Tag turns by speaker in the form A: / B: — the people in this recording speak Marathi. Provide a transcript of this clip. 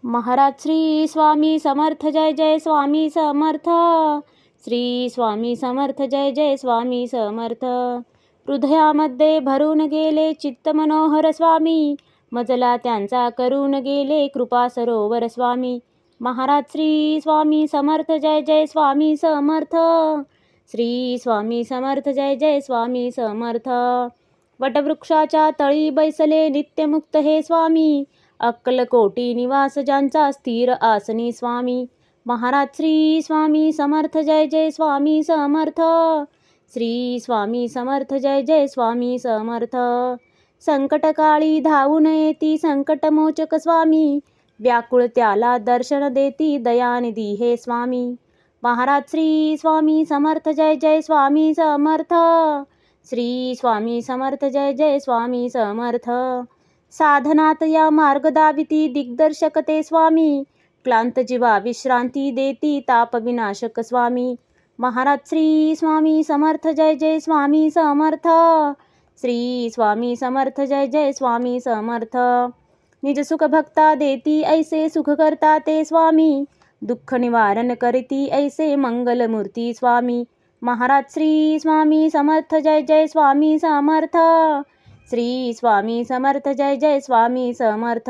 A: महाराज श्री स्वामी समर्थ जय जय स्वामी समर्थ. श्री स्वामी समर्थ जय जय स्वामी समर्थ. हृदयामध्ये भरून गेले चित्त मनोहर स्वामी, मजला त्यांचा करून गेले कृपा सरोवर स्वामी. महाराज श्री स्वामी समर्थ जय जय स्वामी समर्थ. श्री स्वामी समर्थ जय जय स्वामी समर्थ. वटवृक्षाच्या तळी बैसले नित्यमुक्त हे स्वामी, अक्कलकोटी निवास ज्यांचा स्थिर आसनी स्वामी. महाराज श्री स्वामी समर्थ जय जय स्वामी समर्थ. श्री स्वामी समर्थ जय जय स्वामी समर्थ. संकटकाळी धावून येती संकटमोचक स्वामी, व्याकुळ त्याला दर्शन देती दयानिधी हे स्वामी. महाराज श्री स्वामी समर्थ जय जय स्वामी समर्थ. श्री स्वामी समर्थ जय जय स्वामी समर्थ. साधनात या मार्ग दाविती दिग्दर्शक ते स्वामी, क्लांत जीवा विश्रांती देती ताप विनाशक स्वामी. महाराज श्री स्वामी समर्थ जय जय स्वामी समर्थ. श्री स्वामी समर्थ जय जय स्वामी समर्थ. निज सुख भक्ता देती ऐसे सुख करता ते स्वामी, दुःख निवारण करती ऐसे मंगलमूर्ती स्वामी. महाराज श्री स्वामी समर्थ जय जय स्वामी समर्थ. श्री स्वामी समर्थ जय जय स्वामी समर्थ.